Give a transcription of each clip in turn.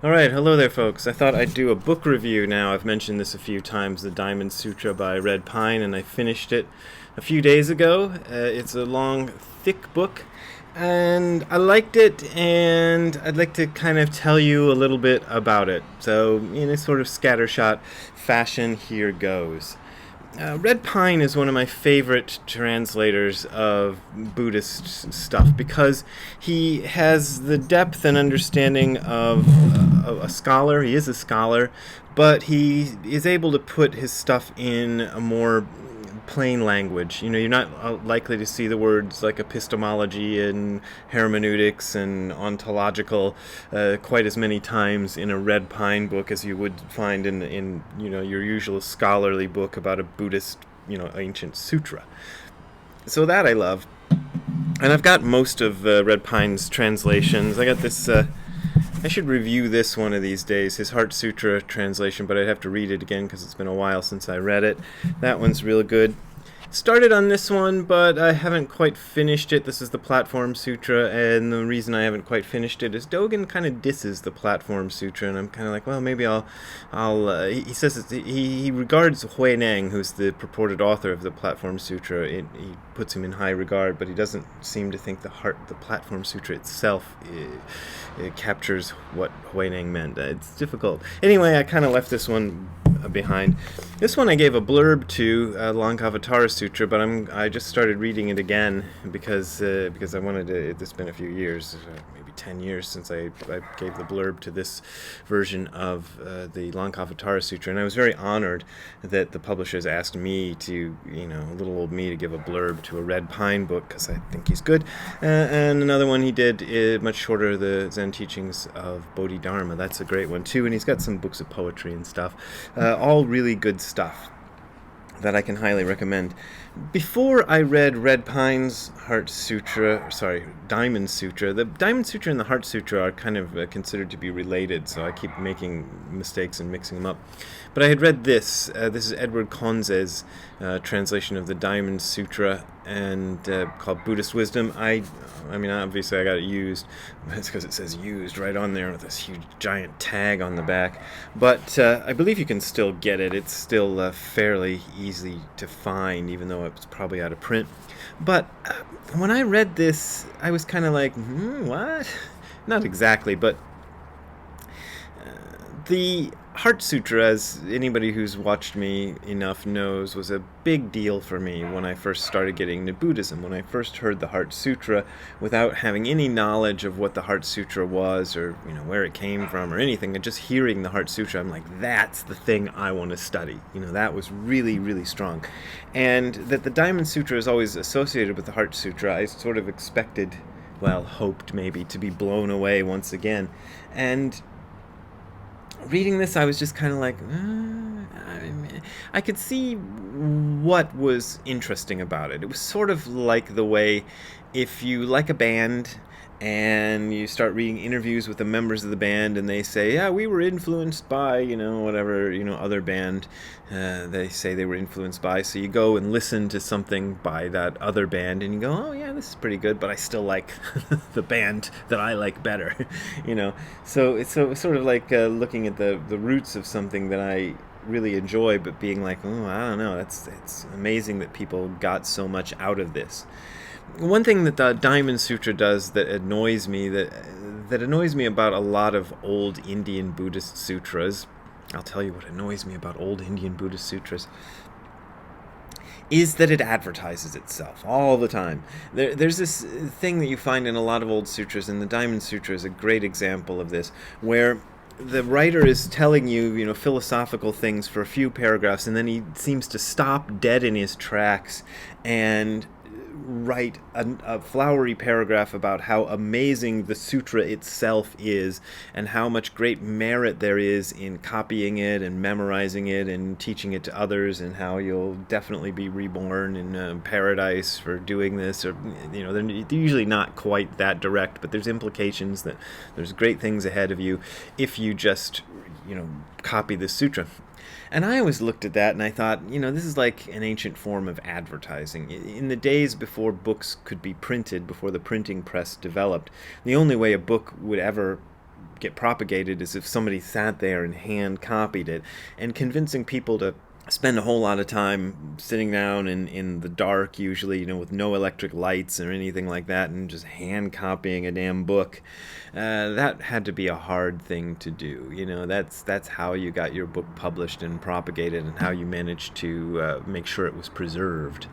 Alright, hello there folks. I thought I'd do a book review now. I've mentioned this a few times, The Diamond Sutra by Red Pine, and I finished it a few days ago. It's a long, thick book, and I liked it, and I'd like to kind of tell you a little bit about it. So, in a sort of scattershot fashion, here goes. Red Pine is one of my favorite translators of Buddhist stuff because he has the depth and understanding of a scholar. He is a scholar, but he is able to put his stuff in a more plain language. You know, you're not likely to see the words like epistemology and hermeneutics and ontological quite as many times in a Red Pine book as you would find in your usual scholarly book about a Buddhist, ancient sutra. So that I love. And I've got most of Red Pine's translations. I got this I should review this one of these days, his Heart Sutra translation, but I'd have to read it again because it's been a while since I read it. That one's real good. Started on this one, but I haven't quite finished it. This is the Platform Sutra, and the reason I haven't quite finished it is Dogen kind of disses the Platform Sutra, and I'm kind of like, well, maybe I'll. He says he regards Huineng, who's the purported author of the Platform Sutra. He puts him in high regard, but he doesn't seem to think the Platform Sutra itself it captures what Huineng meant. It's difficult. Anyway, I kind of left this one behind. This one I gave a blurb to, Lankavatara Sutra, but I just started reading it again because I wanted to. It's been a few years, maybe 10 years since I gave the blurb to this version of the Lankavatara Sutra, and I was very honored that the publishers asked me to, little old me, to give a blurb to a Red Pine book because I think he's good. And another one he did, much shorter, the Zen Teachings of Bodhidharma. That's a great one too, and he's got some books of poetry and stuff. All really good stuff that I can highly recommend. Before I read Red Pine's Diamond Sutra, the Diamond Sutra and the Heart Sutra are kind of considered to be related, so I keep making mistakes and mixing them up. But I had read this. This is Edward Conze's translation of the Diamond Sutra, and called Buddhist Wisdom. I mean, obviously I got it used. It's because it says used right on there with this huge giant tag on the back. But I believe you can still get it. It's still fairly easy to find, even though it's probably out of print. But when I read this, I was kind of like, what? Not exactly, but the Heart Sutra, as anybody who's watched me enough knows, was a big deal for me when I first started getting into Buddhism. When I first heard the Heart Sutra, without having any knowledge of what the Heart Sutra was, or where it came from, or anything, and just hearing the Heart Sutra, I'm like, that's the thing I want to study. That was really, really strong. And that the Diamond Sutra is always associated with the Heart Sutra, I sort of expected, hoped maybe, to be blown away once again. And reading this, I was just kind of like, I could see what was interesting about it. It was sort of like the way, if you like a band and you start reading interviews with the members of the band and they say, yeah, we were influenced by, whatever, other band they say they were influenced by. So you go and listen to something by that other band and you go, oh yeah, this is pretty good, but I still like the band that I like better, So it's sort of like looking at the roots of something that I really enjoy, but being like, oh, I don't know, it's amazing that people got so much out of this. One thing that the Diamond Sutra does that annoys me about a lot of old Indian Buddhist sutras, I'll tell you what annoys me about old Indian Buddhist sutras, is that it advertises itself all the time. There's this thing that you find in a lot of old sutras, and the Diamond Sutra is a great example of this, where the writer is telling you, philosophical things for a few paragraphs, and then he seems to stop dead in his tracks and write a flowery paragraph about how amazing the sutra itself is and how much great merit there is in copying it and memorizing it and teaching it to others, and how you'll definitely be reborn in paradise for doing this. Or they're usually not quite that direct, but there's implications that there's great things ahead of you if you just copy the sutra. And I always looked at that and I thought, this is like an ancient form of advertising. In the days before books could be printed, before the printing press developed, the only way a book would ever get propagated is if somebody sat there and hand copied it, and convincing people to spend a whole lot of time sitting down in the dark, usually, with no electric lights or anything like that, and just hand copying a damn book. That had to be a hard thing to do. That's how you got your book published and propagated, and how you managed to make sure it was preserved,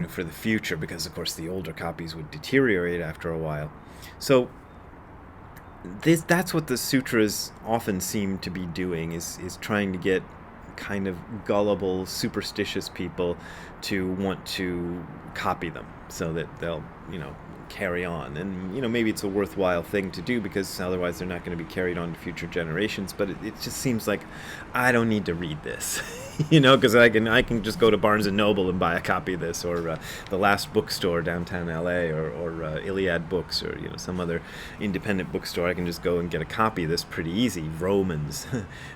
for the future, because of course the older copies would deteriorate after a while. So that's what the sutras often seem to be doing, is trying to get kind of gullible, superstitious people to want to copy them so that they'll, carry on. And, maybe it's a worthwhile thing to do, because otherwise they're not going to be carried on to future generations. But it just seems like I don't need to read this, because I can just go to Barnes & Noble and buy a copy of this, or the Last Bookstore downtown LA, or Iliad Books, or, some other independent bookstore. I can just go and get a copy of this pretty easy. Romans.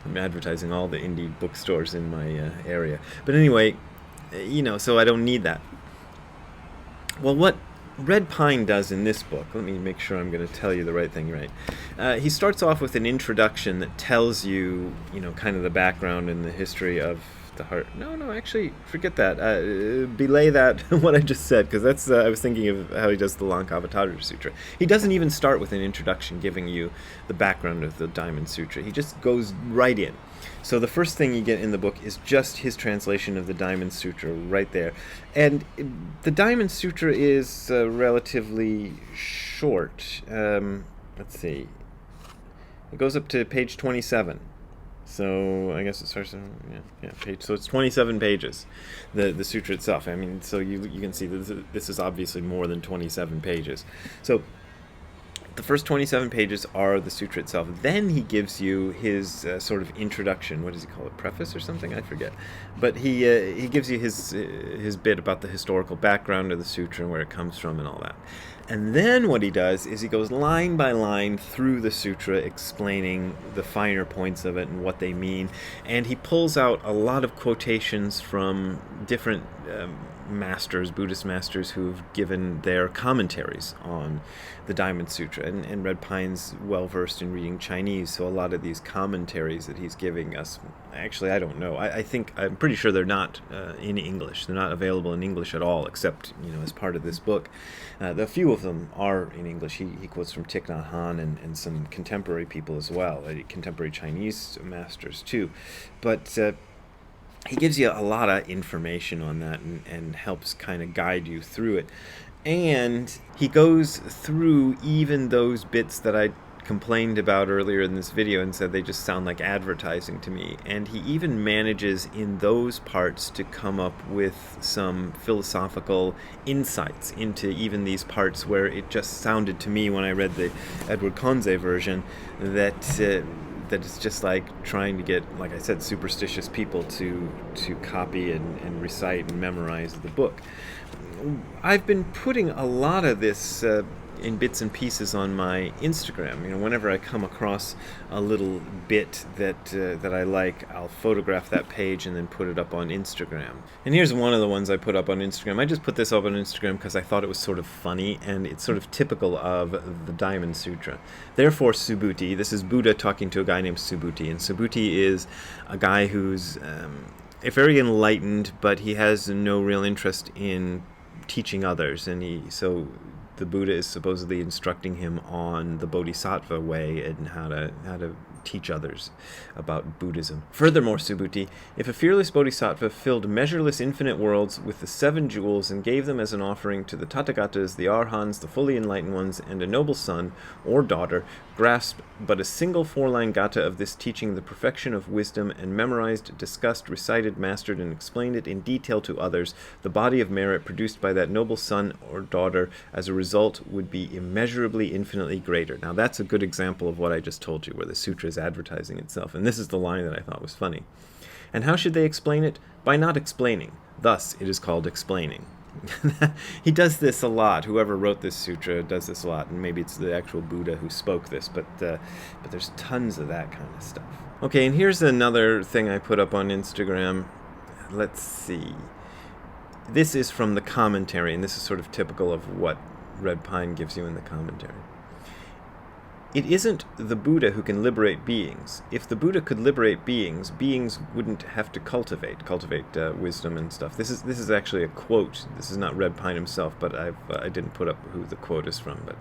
I'm advertising all the indie bookstores in my area. But anyway, so I don't need that. Well, what Red Pine does in this book, let me make sure I'm going to tell you the right thing right. He starts off with an introduction that tells you, kind of the background and the history of the heart. No, actually, forget that. Belay that, what I just said, because that's, I was thinking of how he does the Lankavatara Sutra. He doesn't even start with an introduction giving you the background of the Diamond Sutra. He just goes right in. So the first thing you get in the book is just his translation of the Diamond Sutra right there. And the Diamond Sutra is relatively short. Let's see. It goes up to page 27. So I guess it starts, page. So it's 27 pages, the sutra itself. I mean, so you can see that this is obviously more than 27 pages. So the first 27 pages are the sutra itself. Then he gives you his sort of introduction. What does he call it? Preface or something? I forget. But he gives you his bit about the historical background of the sutra and where it comes from and all that. And then what he does is he goes line by line through the sutra, explaining the finer points of it and what they mean. And he pulls out a lot of quotations from different masters, Buddhist masters, who've given their commentaries on the Diamond Sutra. And Red Pine's well-versed in reading Chinese, so a lot of these commentaries that he's giving us, actually, I don't know. I'm pretty sure they're not in English. They're not available in English at all, except, as part of this book. A few of them are in English. He quotes from Thich Nhat Hanh and some contemporary people as well, contemporary Chinese masters too. But he gives you a lot of information on that and helps kind of guide you through it. And he goes through even those bits that I complained about earlier in this video and said they just sound like advertising to me. And he even manages in those parts to come up with some philosophical insights into even these parts where it just sounded to me when I read the Edward Conze version that it's just like trying to get, like I said, superstitious people to copy and recite and memorize the book. I've been putting a lot of this in bits and pieces on my Instagram. Whenever I come across a little bit that I like, I'll photograph that page and then put it up on Instagram. And here's one of the ones I put up on Instagram. I just put this up on Instagram because I thought it was sort of funny, and it's sort of typical of the Diamond Sutra. Therefore, Subhuti, this is Buddha talking to a guy named Subhuti, and Subhuti is a guy who's very enlightened, but he has no real interest in teaching others, and so the Buddha is supposedly instructing him on the Bodhisattva way and how to teach others about Buddhism. Furthermore, Subhuti, if a fearless Bodhisattva filled measureless infinite worlds with the 7 jewels and gave them as an offering to the Tathagatas, the Arhans, the fully enlightened ones, and a noble son or daughter, grasped but a single 4-line gata of this teaching, the perfection of wisdom, and memorized, discussed, recited, mastered, and explained it in detail to others, the body of merit produced by that noble son or daughter as a result would be immeasurably infinitely greater. Now that's a good example of what I just told you, where the sutra is advertising itself, and this is the line that I thought was funny. And how should they explain it? By not explaining. Thus it is called explaining. He does this a lot. Whoever wrote this sutra does this a lot, and maybe it's the actual Buddha who spoke this, but there's tons of that kind of stuff. Okay, and here's another thing I put up on Instagram. Let's see. This is from the commentary, and this is sort of typical of what Red Pine gives you in the commentary. It isn't the Buddha who can liberate beings. If the Buddha could liberate beings, beings wouldn't have to cultivate wisdom and stuff. This is actually a quote. This is not Red Pine himself, but I didn't put up who the quote is from. But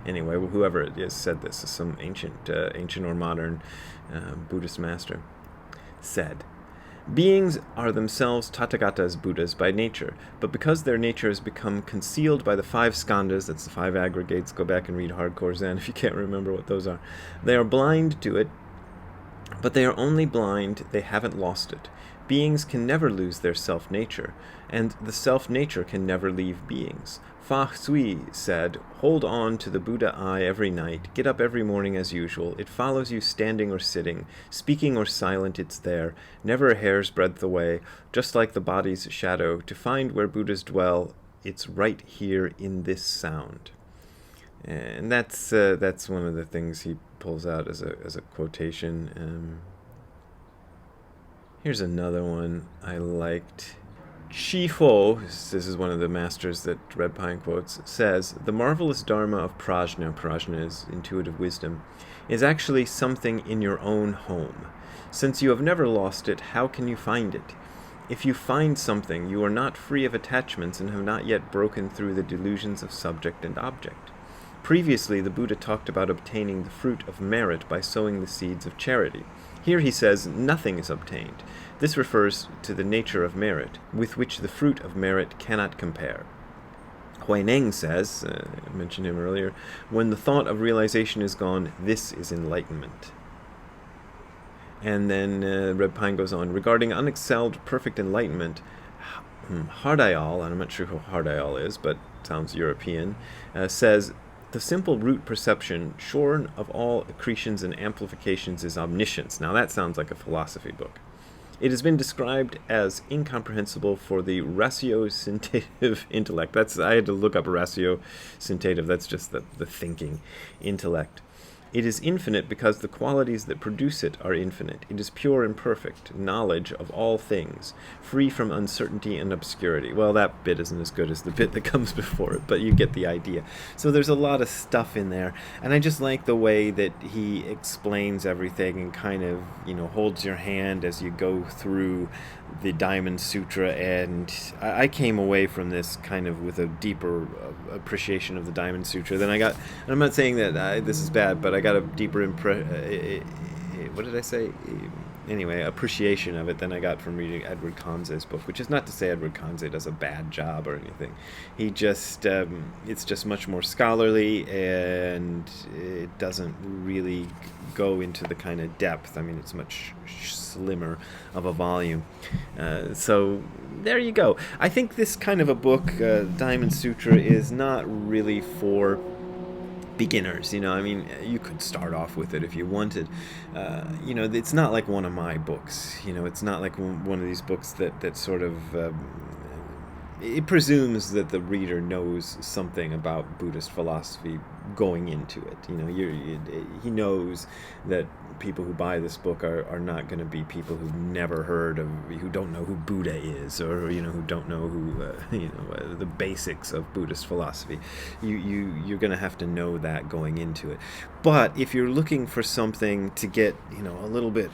anyway, whoever it is said this is some ancient or modern Buddhist master said. Beings are themselves Tathagatas Buddhas by nature, but because their nature has become concealed by the 5 skandhas, that's the 5 aggregates, go back and read Hardcore Zen if you can't remember what those are, they are blind to it, but they are only blind, they haven't lost it. Beings can never lose their self-nature, and the self-nature can never leave beings. Fa Sui said, hold on to the Buddha eye every night, get up every morning as usual, it follows you standing or sitting, speaking or silent, it's there, never a hair's breadth away, just like the body's shadow, to find where Buddhas dwell, it's right here in this sound. And that's one of the things he pulls out as a quotation. Here's another one I liked. Chi Ho, this is one of the masters that Red Pine quotes, says, the marvelous dharma of prajna is intuitive wisdom, is actually something in your own home. Since you have never lost it, how can you find it? If you find something, you are not free of attachments and have not yet broken through the delusions of subject and object. Previously, the Buddha talked about obtaining the fruit of merit by sowing the seeds of charity. Here he says nothing is obtained. This refers to the nature of merit, with which the fruit of merit cannot compare. Huineng says, I mentioned him earlier, when the thought of realization is gone, this is enlightenment. And then Red Pine goes on, regarding unexcelled perfect enlightenment, Hardayal, and I'm not sure who Hardayal is, but sounds European, says, the simple root perception, shorn of all accretions and amplifications, is omniscience. Now that sounds like a philosophy book. It has been described as incomprehensible for the ratiocinative intellect. I had to look up ratiocinative, that's just the thinking intellect. It is infinite because the qualities that produce it are infinite. It is pure and perfect, knowledge of all things, free from uncertainty and obscurity. Well, that bit isn't as good as the bit that comes before it, but you get the idea. So there's a lot of stuff in there, and I just like the way that he explains everything and kind of, holds your hand as you go through the Diamond Sutra, and I came away from this kind of with a deeper appreciation of the Diamond Sutra than I got. And I'm not saying that this is bad, but I got a deeper what did I say? Anyway, appreciation of it than I got from reading Edward Conze's book, which is not to say Edward Conze does a bad job or anything. He just, it's just much more scholarly, and it doesn't really go into the kind of depth. I mean, it's much slimmer of a volume. So there you go. I think this kind of a book, Diamond Sutra, is not really for beginners. I mean, you could start off with it if you wanted. It's not like one of my books. It's not like one of these books that sort of it presumes that the reader knows something about Buddhist philosophy going into it. He knows that people who buy this book are not going to be people who've never heard of, who don't know who Buddha is, or who don't know who the basics of Buddhist philosophy. You're going to have to know that going into it. But if you're looking for something to get a little bit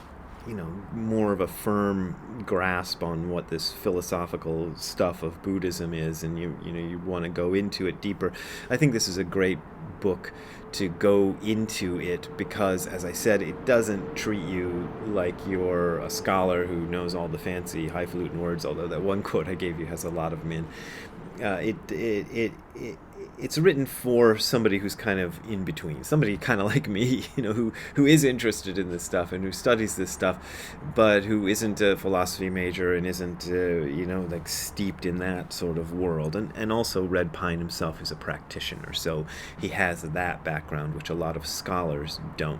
more of a firm grasp on what this philosophical stuff of Buddhism is, and you want to go into it deeper, I think this is a great book to go into it, because, as I said, it doesn't treat you like you're a scholar who knows all the fancy highfalutin words, although that one quote I gave you has a lot of them in. It's written for somebody who's kind of in between, somebody kind of like me, who is interested in this stuff and who studies this stuff, but who isn't a philosophy major and isn't, like steeped in that sort of world. And also Red Pine himself is a practitioner, so he has that background, which a lot of scholars don't.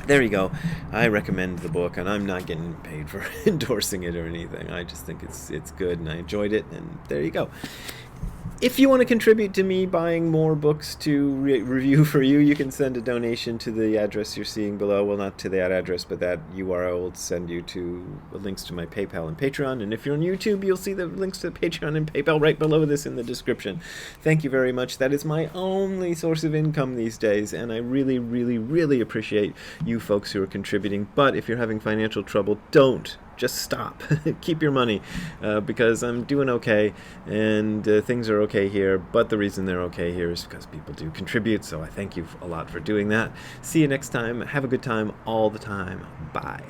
There you go. I recommend the book, and I'm not getting paid for endorsing it or anything. I just think it's good, and I enjoyed it, and there you go. If you want to contribute to me buying more books to review for you, you can send a donation to the address you're seeing below. Well, not to that address, but that URL will send you to links to my PayPal and Patreon. And if you're on YouTube, you'll see the links to Patreon and PayPal right below this in the description. Thank you very much. That is my only source of income these days, and I really, really, really appreciate you folks who are contributing. But if you're having financial trouble, don't. Just stop. Keep your money, because I'm doing okay, and things are okay here, but the reason they're okay here is because people do contribute, so I thank you a lot for doing that. See you next time. Have a good time all the time. Bye.